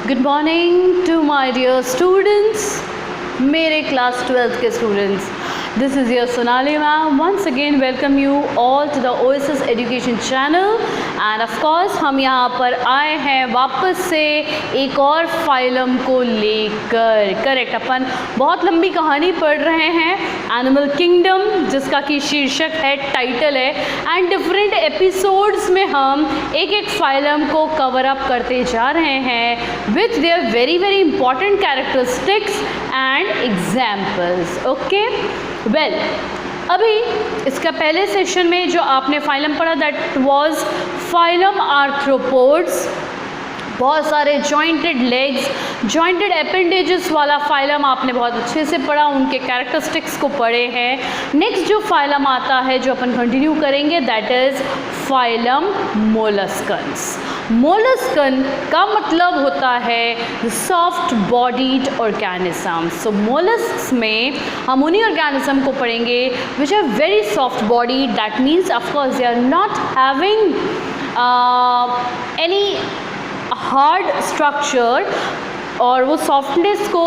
Good morning to my dear students, मेरे class 12th के students. This is your Sonali ma'am. Once again welcome you all to the OSS Education channel and of course हम यहाँ पर आए हैं वापस से एक और फाइलम को लेकर. करेक्ट, अपन बहुत लंबी कहानी पढ़ रहे हैं एनिमल किंगडम, जिसका कि शीर्षक है, टाइटल है, एंड डिफरेंट एपिसोड्स में हम एक एक फाइलम को कवर अप करते जा रहे हैं with their very very important characteristics and examples. Okay well, अभी इसका पहले सेशन में जो आपने फाइलम पढ़ा दैट वाज फाइलम आर्थ्रोपोड्स. बहुत सारे जॉइंटेड लेग्स, जॉइंटेड अपेंडेजेस वाला फाइलम आपने बहुत अच्छे से पढ़ा, उनके कैरेक्टरिस्टिक्स को पढ़े हैं. नेक्स्ट जो फाइलम आता है जो अपन कंटिन्यू करेंगे that is phylum molluscans. Molluscan का मतलब होता है soft bodied organism. So molluscs में हम उन्हीं ऑर्गेनिज्म को पढ़ेंगे which are very soft bodied. That means of course they are not having any hard structure, और वो सॉफ्टनेस को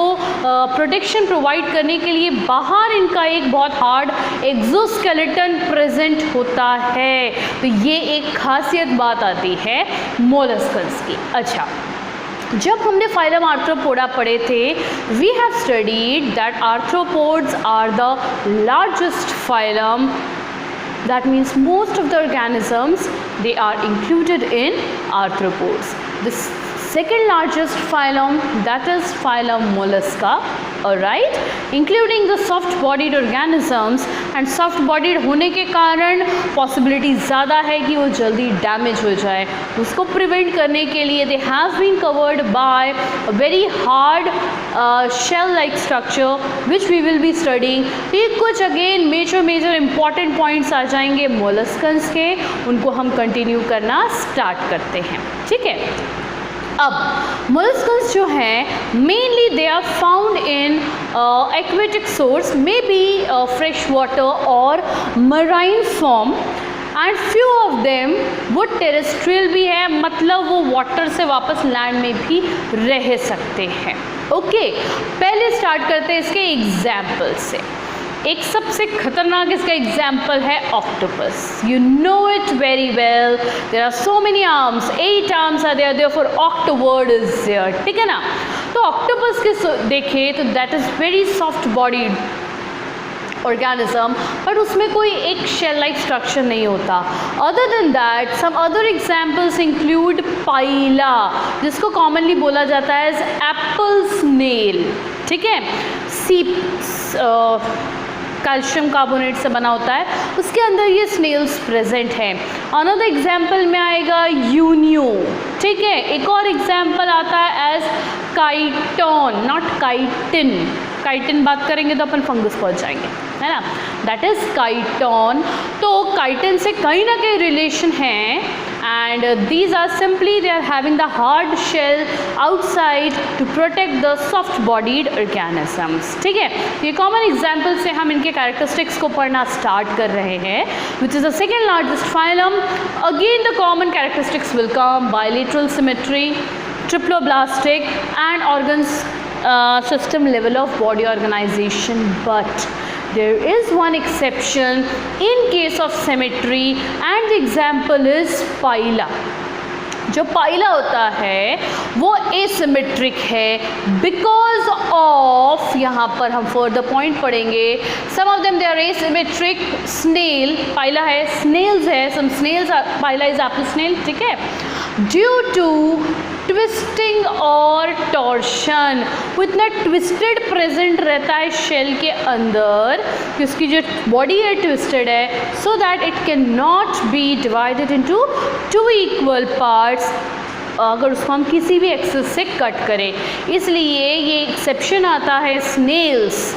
प्रोटेक्शन प्रोवाइड करने के लिए बाहर इनका एक बहुत हार्ड एक्सोस्केलेटन प्रेजेंट होता है. तो ये एक खासियत बात आती है मोलस्कन्स की. अच्छा, जब हमने फाइलम आर्थ्रोपोडा पढ़े थे we have studied that arthropods are the largest phylum. That means most of the organisms they are included in arthropods. The second largest phylum that is phylum Mollusca, alright, including the soft bodied organisms, and soft bodied होने के कारण possibility ज़्यादा है कि वो जल्दी damage हो जाए. उसको प्रिवेंट करने के लिए they have been covered by a very hard shell like structure which we will be studying. ये कुछ अगेन मेजर इंपॉर्टेंट पॉइंट्स आ जाएंगे मोलस्कन्स के, उनको हम कंटिन्यू करना स्टार्ट करते हैं. ठीक है, अब मोलस्कन्स जो हैं mainly they are found in aquatic source, may be fresh water और marine form, and few of them वो टेरेस्ट्रियल भी है, मतलब वो वाटर से वापस लैंड में भी रह सकते हैं. ओके, पहले स्टार्ट करते हैं इसके एग्जाम्पल से. एक सबसे खतरनाक इसका एग्जाम्पल है octopus. You know it very well, there are so many arms, 8 arms are there, therefore octo word is there. ठीक है ना. तो ऑक्टोपस के देखें तो that is very soft bodied organism, but उसमें कोई एक शेल लाइक स्ट्रक्चर नहीं होता. Other than that some other examples include pila, जिसको कॉमनली बोला जाता है एज एप्पल स्नेल. ठीक है, सीप कैल्शियम कार्बोनेट से बना होता है, उसके अंदर ये स्नेल्स प्रेजेंट हैं. अनदर एग्जाम्पल में आएगा यूनियो. ठीक है, एक और एग्जाम्पल आता है as chiton, not chitin. Chitin बात करेंगे तो अपन फंगस पहुंच जाएंगे, है ना. That is chiton. तो काइटिन से कहीं ना कहीं रिलेशन है, and these are simply they are having the hard shell outside to protect the soft bodied organisms. ठीक है, ये कॉमन एग्जाम्पल से हम इनके कैरेक्टरिस्टिक्स को पढ़ना स्टार्ट कर रहे हैं which is the second largest phylum. Again the common characteristics will come: bilateral symmetry, triploblastic, and organs system level of body organization. But there is one exception in case of symmetry and the example is phyla. जो पाइला होता है वो asymmetric है because of, यहाँ पर हम further point पढ़ेंगे, some of them they are asymmetric. Snail pila है, स्नेल्स है, some snails, pila is apple snail. ठीक है, ड्यू टू ट्विस्टिंग और टॉर्शन, वो इतना ट्विस्टेड प्रेजेंट रहता है शेल के अंदर कि उसकी जो बॉडी है ट्विस्टेड है, so that it can not be divided into 2 equal parts अगर उसको हम किसी भी एक्सिस से कट करें. इसलिए ये एक्सेप्शन आता है snails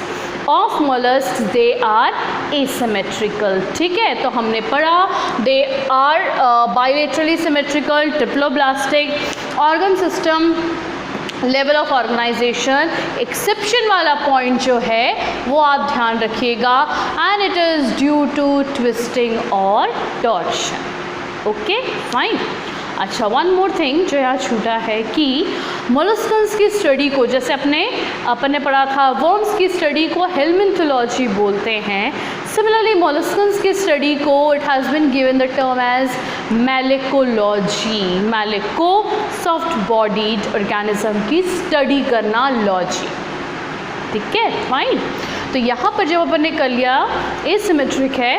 of mollusc, they are asymmetrical. ठीक है, तो हमने पढ़ा they are bilaterally symmetrical, triploblastic, organ system level of organisation. Exception वाला पॉइंट जो है वो आप ध्यान रखिएगा, and it is due to twisting और टॉर्शन. Okay fine. अच्छा, वन मोर थिंग जो यहाँ छूटा है कि मोलस्कन्स की स्टडी को, जैसे अपने पढ़ा था वर्म्स की स्टडी को हेलमिन्थोलॉजी बोलते हैं, सिमिलरली मोलस्कन्स की स्टडी को it has been given the term as malacology. Malaco soft bodied organism की स्टडी करना, लॉजी, ठीक है, फाइन। तो यहाँ पर जब अपन ने कर लिया एसिमेट्रिक है,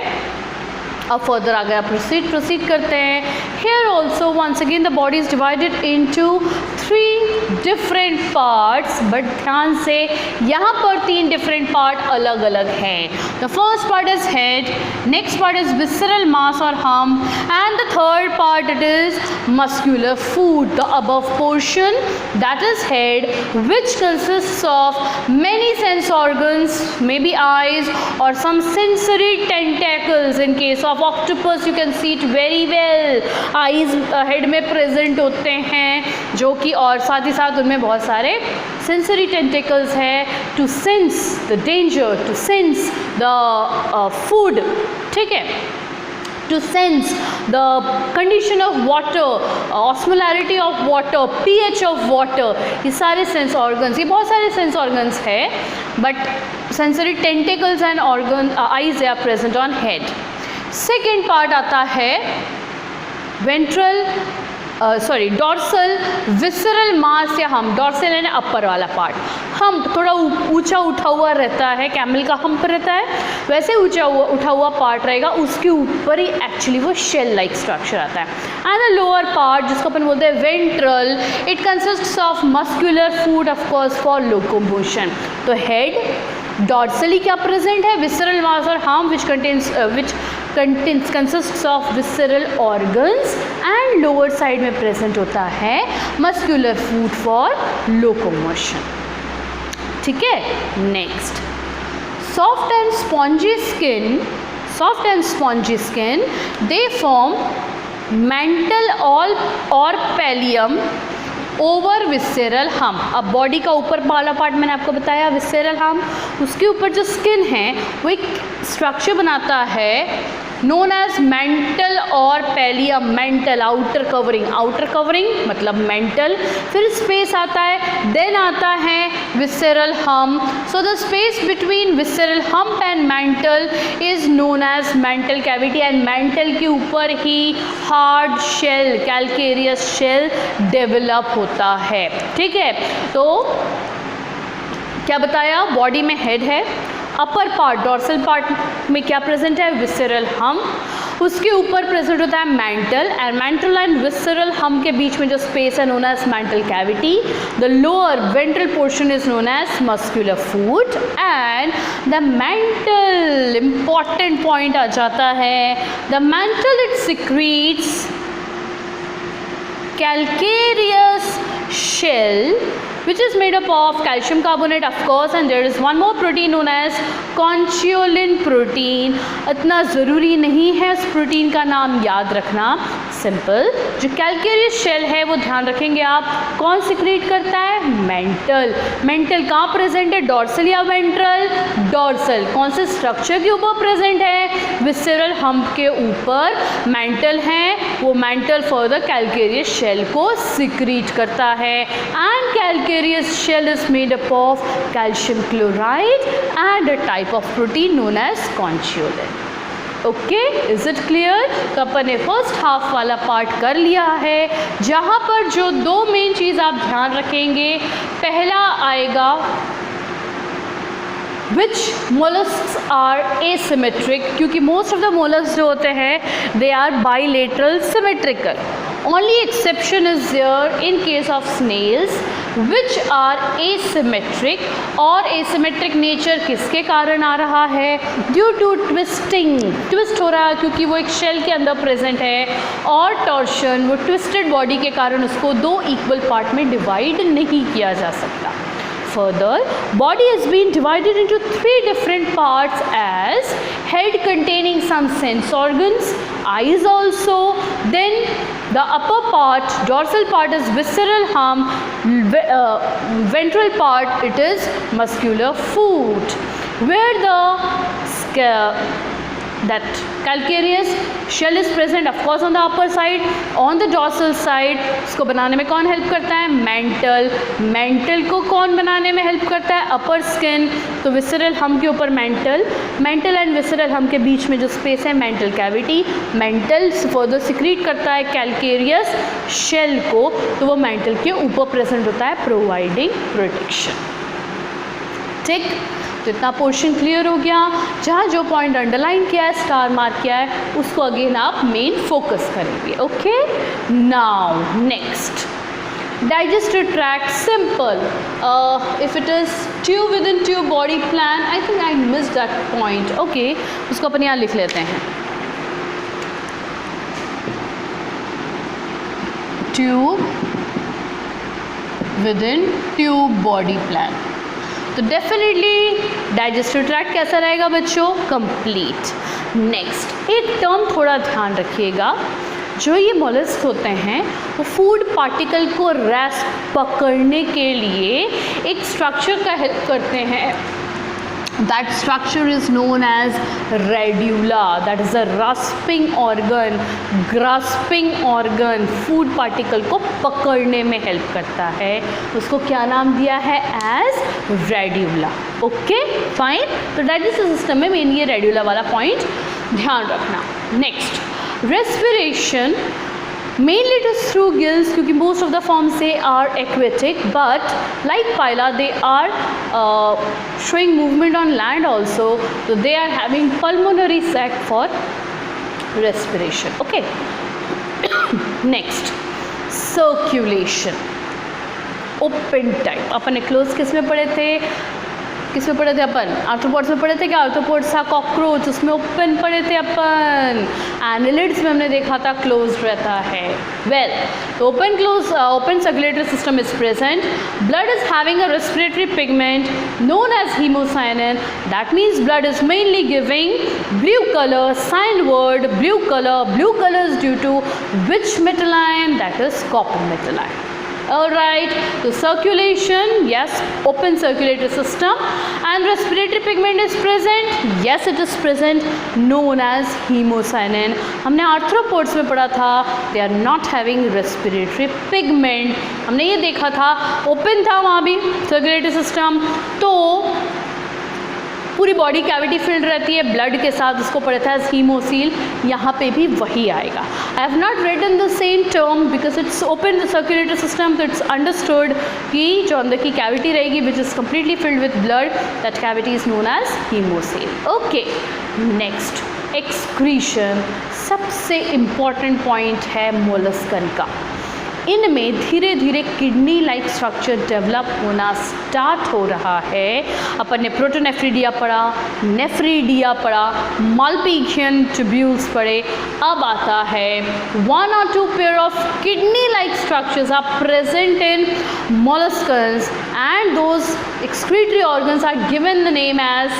अब फर्दर आ गया प्रोसीड करते हैं। Here also once again the body is divided into 3 different parts, but ध्यान से यहाँ पर 3 डिफरेंट पार्ट अलग अलग हैं। The first part is head, next part is visceral mass और hump, and the third part it is muscular foot. The above portion that is head, which consists of many sense organs, maybe eyes or some sensory tentacles. In case of octopus you can see it very well, eyes head में present होते हैं, जो कि और साथ ही साथ उनमें बहुत सारे sensory tentacles है to sense the danger, to sense the food, ठीक है, to sense the condition of water, osmolarity of water, pH of water, ये सारे सेंस ऑर्गन्स, ये बहुत सारे सेंस ऑर्गन्स है, but sensory tentacles and organ eyes are present on head. Second part आता है वेंट्रल डॉर्सल विसरल मास या हम, डॉर्सल यानी अपर वाला पार्ट, हम थोड़ा ऊंचा उठा हुआ रहता है, कैमल का हम्प रहता है वैसे ऊंचा उठा हुआ पार्ट रहेगा, उसके ऊपर ही एक्चुअली वो शेल लाइक स्ट्रक्चर आता है। एंड द लोअर पार्ट जिसको अपन बोलते हैं ventral, it consists of muscular food of course for locomotion. तो हेड डॉर्सली क्या प्रेजेंट है, विसरल मास और harm which consists of visceral organs, and lower side में present होता है muscular food for locomotion, ठीक है। Next, soft and spongy skin they form mantle or pallium over visceral हम। अब बॉडी का ऊपर वाला पार्ट मैंने आपको बताया विसरल हम, उसके ऊपर जो स्किन है वो एक स्ट्रक्चर बनाता है नोन एज मेंटल और पैलियम। मेंटल आउटर कवरिंग मतलब मेंटल, फिर स्पेस आता है, देन आता है visceral hump. So the space between visceral hump and mantle is known as mantle cavity, and mantle के ऊपर ही hard shell, calcareous shell develop होता है, ठीक है। तो क्या बताया, बॉडी में हेड है, अपर पार्ट डॉर्सल पार्ट में क्या प्रेजेंट है, विसरल हम, उसके ऊपर प्रेजेंट होता है mantle, and mantle and visceral hump के बीच में जो स्पेस है known as mantle cavity. The lower ventral portion is known as muscular foot, and the mantle, important point आ जाता है, the mantle it secretes calcareous shell which is made up of calcium carbonate of course, and there is one more protein known as conchiolin protein। इतना ज़रूरी नहीं है इस protein का नाम याद रखना, सिंपल। जो कैल्केरियस शेल है वो ध्यान रखेंगे आप, कौन सिक्रीट करता है, मेंटल कहाँ प्रेजेंट है, डॉर्सल या वेंट्रल, डॉर्सल। कौन से स्ट्रक्चर के ऊपर प्रेजेंट है, विसरल हम्प के ऊपर मेंटल है, वो मेंटल फर्दर कैल्केरियस शेल को सिक्रीट करता है, and calcareous shell is made up of calcium chloride and a type of protein known as conchiolin। Okay, is it clear. तो अपन ने फर्स्ट हाफ वाला पार्ट कर लिया है, जहाँ पर जो 2 मेन चीज़ आप ध्यान रखेंगे, पहला आएगा which mollusks are asymmetric, क्योंकि most of the mollusks जो होते हैं they are bilateral symmetrical। Only exception is there in case of snails which are asymmetric, और asymmetric nature किसके कारण आ रहा है, due to twisting, twist हो रहा है क्योंकि वो एक shell के अंदर present है, और torsion, वो twisted body के कारण उसको 2 equal part में divide नहीं किया जा सकता। Further, body has been divided into 3 different parts as head containing some sense organs, eyes also, then the upper part, dorsal part is visceral hump, ventral part it is muscular foot, where the that calcareous shell is present of course on the upper side, on the dorsal side. इसको बनाने में कौन help करता है? Mental. Mental को कौन बनाने में हेल्प करता है? अपर स्किन। तो विसरल हम के ऊपर mental, mental and visceral hump के बीच में जो स्पेस है mantle cavity. Mental further secrete करता है कैल्केरियस शेल को, तो वो मेंटल के ऊपर प्रेजेंट होता है, प्रोवाइडिंग प्रोटेक्शन। ठीक, तो इतना पोर्शन क्लियर हो गया। जहाँ जो पॉइंट अंडरलाइन किया है, स्टार मार्क किया है, उसको अगेन आप मेन फोकस करेंगे। Okay, now next digestive tract, simple. If it is tube within tube body plan, I think I missed that point. Okay, उसको अपन यहाँ लिख लेते हैं, tube within tube body plan। तो डेफिनेटली डाइजेस्टिव ट्रैक्ट कैसा रहेगा बच्चों? कंप्लीट। नेक्स्ट एक टर्म थोड़ा ध्यान रखिएगा, जो ये मोलस्क होते हैं वो फूड पार्टिकल को रैस्प पकड़ने के लिए एक स्ट्रक्चर का हेल्प करते हैं। That structure is known as radula, that is a rasping organ, grasping organ, food particle को पकड़ने में हेल्प करता है। उसको क्या नाम दिया है? As radula. ओके फाइन, तो डाइजेस्टिव सिस्टम में मेन ये रेड्यूला वाला पॉइंट ध्यान रखना। Next respiration, mainly it is through gills, क्योंकि most of the forms they are aquatic, but like phyla they are showing movement on land also, so they are having pulmonary sac for respiration. Okay, next circulation, open type। Upon close किस में पढ़े थे? किस में पढ़े थे अपन? Arthropods में पढ़े थे क्या? आर्थ्रोपोड्स था कॉकरोच, उसमें ओपन पढ़े थे अपन। एनालिड्स में हमने देखा था क्लोज रहता है। वेल, तो open circulatory system is present. Blood is having a respiratory pigment known as haemocyanin, that means blood is mainly giving blue colour, cyan word blue colour is due to which metal ion? That is copper metal ion. Alright, so circulation, yes, open circulatory system, and respiratory pigment is present, yes it is present, known as hemocyanin। हमने arthropods में पढ़ा था, they are not having respiratory pigment। हमने ये देखा था, open था वहाँ भी circulatory system, तो पूरी बॉडी कैविटी फिल्ड रहती है ब्लड के साथ, उसको पढ़ता है हीमोसील। यहाँ पे भी वही आएगा। I have not written the same term because it's open the circulatory system, तो इट्स अंडरस्टूड कि जो अंदर की कैविटी रहेगी which is completely filled with blood, that cavity is known as haemocoel. Okay, next excretion, सबसे important point है molluscan का। इनमें धीरे धीरे किडनी लाइक स्ट्रक्चर डेवलप होना स्टार्ट हो रहा है। अपन ने प्रोटोनेफ्रिडिया पढ़ा, नेफ्रिडिया पढ़ा, माल्पीजियन ट्यूब्यूल्स पढ़े। अब आता है 1 or 2 pair of kidney like structures are present in molluscans and those excretory organs are given the name as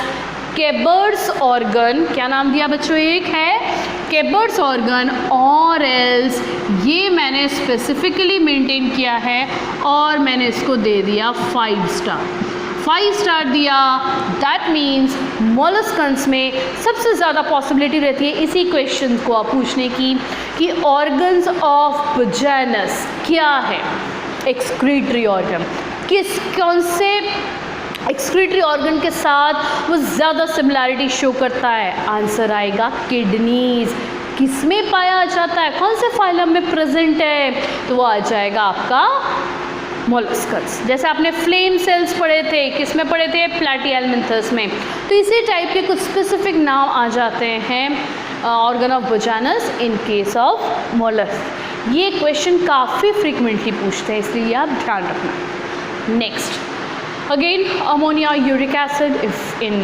Keber's organ. क्या नाम दिया बच्चों? एक है केबर्स ऑर्गन, और एल्स ये मैंने स्पेसिफिकली मेंटेन किया है और मैंने इसको दे दिया 5 स्टार। 5 स्टार दिया, दैट मीन्स मोलस्कन्स में सबसे ज़्यादा पॉसिबिलिटी रहती है इसी क्वेश्चन को आप पूछने की कि ऑर्गन्स ऑफ वजाइनस क्या है? Excretory organ. कौन से एक्सक्रीटरी ऑर्गन के साथ वो ज़्यादा सिमिलैरिटी शो करता है? आंसर आएगा किडनीज। किस में पाया जाता है? कौन से फाइलम में प्रेजेंट है? तो वो आ जाएगा आपका मोलस्कस। जैसे आपने फ्लेम सेल्स पढ़े थे, किस में पढ़े थे? प्लैटिहेल्मिन्थस में। तो इसी टाइप के कुछ स्पेसिफिक नाम आ जाते हैं organ of Bojanus in case of mollusc. ये क्वेश्चन काफ़ी फ्रीक्वेंटली पूछते हैं, इसलिए आप ध्यान रखना। Next again ammonia, uric acid, if in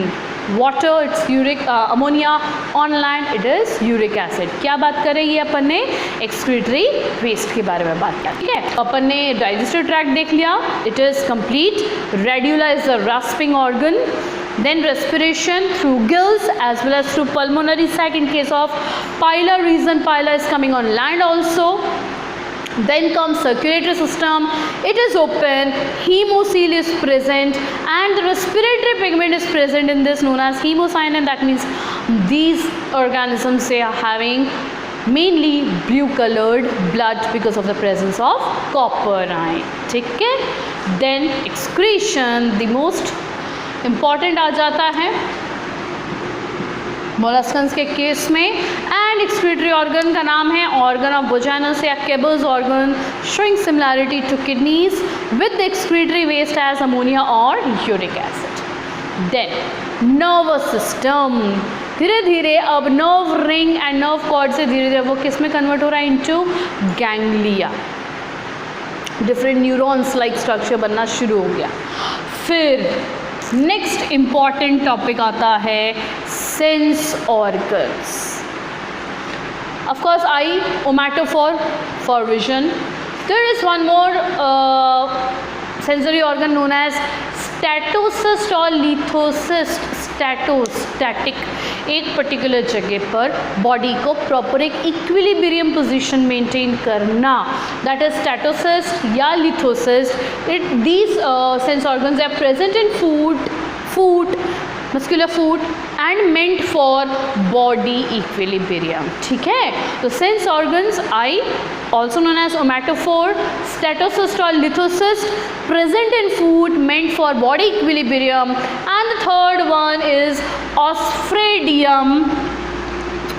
water it's uric ammonia, on land it is uric acid। क्या बात कर रही है अपन ने? एक्सक्रीटरी वेस्ट के बारे में बात किया। ठीक है, अपन ने डाइजेस्टिव ट्रैक्ट देख लिया, it is complete. Radula is the rasping organ, then respiration through gills as well as through pulmonary sac in case of pila region, pila is coming on land also, Then comes circulatory system. It is open, hemocoel is present, and the respiratory pigment is present in this, known as hemocyanin. That means these organisms, they are having mainly blue colored blood because of the presence of copper ion. ठीक है. Then excretion, the most important आ जाता है मोलस्कन्स के case में. And excretory organ का नाम है organ of Bojanus या Keber's organ, showing similarity to kidneys with the excretory waste as ammonia और uric acid. Then nervous system, धीरे धीरे अब nerve ring and nerve cord से धीरे धीरे वो किस में कन्वर्ट हो रहा है, into ganglia. Different neurons like structure बनना शुरू हो गया. फिर नेक्स्ट इम्पॉर्टेंट टॉपिक आता है sense organs. Of course, eye, omatophore for vision. There is one more sensory organ known as statocyst or lithocyst. Static, एक पर्टिकुलर जगह पर बॉडी को प्रॉपर एक इक्विलिब्रियम पोजीशन मेंटेन करना, दैट इज स्टैटोसिस्ट या lithocyst. These sense organs are present in foot, muscular foot and meant for body equilibrium. ठीक है. तो sense organs, I also known as omatophore, statocyst or lithocyst, present in food, meant for body equilibrium. And the third one is osphradium.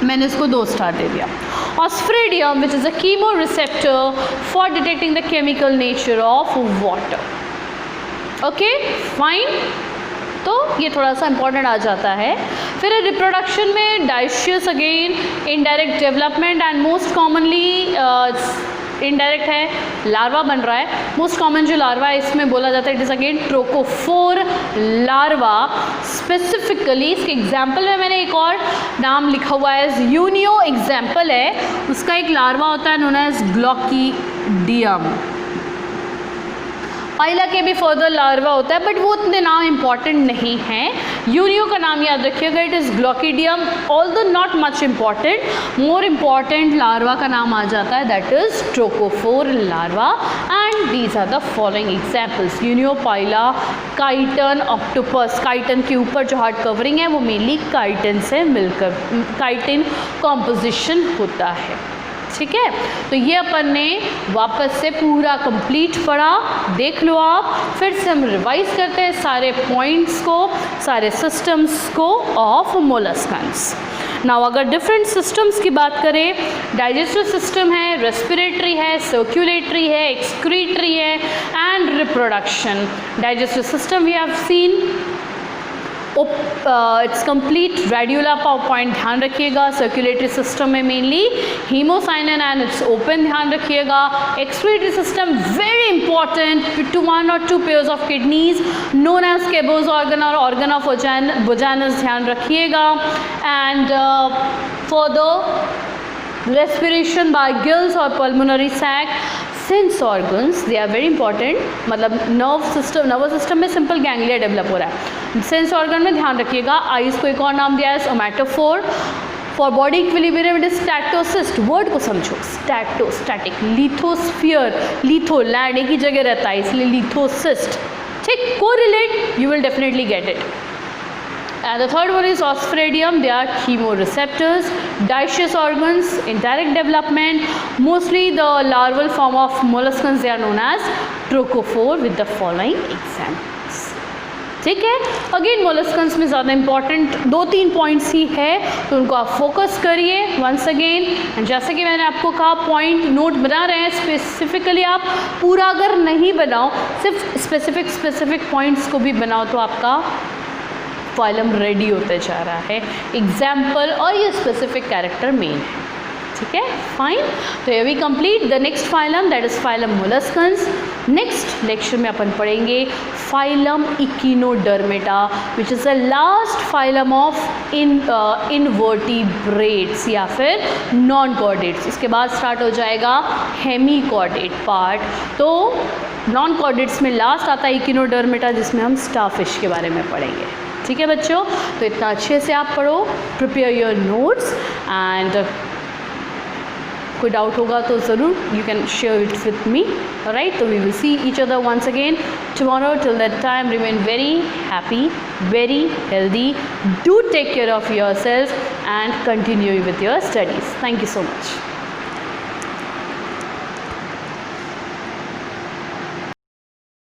मैंने इसको 2 star दे दिया. Osphradium, which is a chemoreceptor for detecting the chemical nature of water. Okay, fine. तो ये थोड़ा सा important आ जाता है. फिर रिप्रोडक्शन में dioecious, again indirect development and most commonly indirect है, लार्वा बन रहा है. मोस्ट कॉमन जो लार्वा है इसमें बोला जाता है it is again trochophore larva. Specifically इसके एग्जाम्पल में मैंने एक और नाम लिखा हुआ है, यूनियो एग्जाम्पल है, उसका एक लार्वा होता है नोन एज ग्लॉकीडियम. पाइला के भी फर्दर लार्वा होता है बट वो उतने नाम इम्पॉर्टेंट नहीं हैं. यूनियो का नाम याद रखिएगा, it is glochidium, although not much important. More important larva का नाम आ जाता है, that is trochophore larva. And these are the following examples: unio, pila, chiton, octopus. Chiton के ऊपर जो हार्ड कवरिंग है वो मेनली काइटन से मिलकर काइटिन कॉम्पोजिशन होता है. ठीक है. तो ये अपन ने वापस से पूरा कंप्लीट पढ़ा, देख लो आप. फिर से हम रिवाइज करते हैं सारे पॉइंट्स को, सारे सिस्टम्स को ऑफ मोलस्कन्स. नाउ अगर डिफरेंट सिस्टम्स की बात करें, डाइजेस्टिव सिस्टम है, रेस्पिरेटरी है, सर्कुलेटरी है, एक्सक्रीटरी है and reproduction. Digestive system we have seen, it's complete radula point ध्यान रखिएगा. सर्कुलेटरी सिस्टम में mainly haemocyanin and it's open ध्यान रखिएगा. Excretory system very important to 1 or 2 pairs of kidneys known as Keber's organ और organ of Bojanus ध्यान रखिएगा. And further respiration bye gills और pulmonary sac. Sense organs they are very important, मतलब nervous system में simple ganglia develop हो रहा है. Sense organ में ध्यान रखिएगा, आइज को एक और नाम दिया है ommatophore. For body equilibrium it is statocyst. Word को समझो, स्टैटिक. लिथोस्फीयर, लिथो लैंड एक ही जगह रहता है इसलिए लिथोसिस्ट. ठीक, correlate, you will definitely get it. And the third one is osphradium. They are chemoreceptors. Dioecious organs, indirect development. Mostly the larval form of molluscans, they are known as trochophore with the following examples. ठीक है. Again मोलस्कन्स में ज़्यादा important 2-3 points ही है तो उनको आप focus करिए once again. And जैसे कि मैंने आपको कहा, पॉइंट नोट बना रहे हैं स्पेसिफिकली. आप पूरा अगर नहीं बनाओ, सिर्फ स्पेसिफिक पॉइंट्स को भी बनाओ तो आपका फाइलम रेडी होते जा रहा है. एग्जाम्पल और ये स्पेसिफिक कैरेक्टर मेन है. ठीक है, फाइन. तो ये we complete the next phylum, that is phylum molluscans. Next lecture में अपन पढ़ेंगे phylum echinodermata which is the last phylum of invertebrates या फिर नॉन कॉर्डेट्स. इसके बाद स्टार्ट हो जाएगा हेमीकॉर्डेट पार्ट. तो नॉन कॉर्डेट्स में लास्ट आता है इकिनोडर्मेटा जिसमें हम स्टारफिश के बारे में पढ़ेंगे. ठीक है बच्चों, तो इतना अच्छे से आप पढ़ो, प्रिपेयर योर नोट्स एंड कोई डाउट होगा तो ज़रूर you can share it with me, right. तो we will see each other once again tomorrow. Till that time, remain very happy, very healthy. Do take care of yourself and continue with your studies. Thank you so much.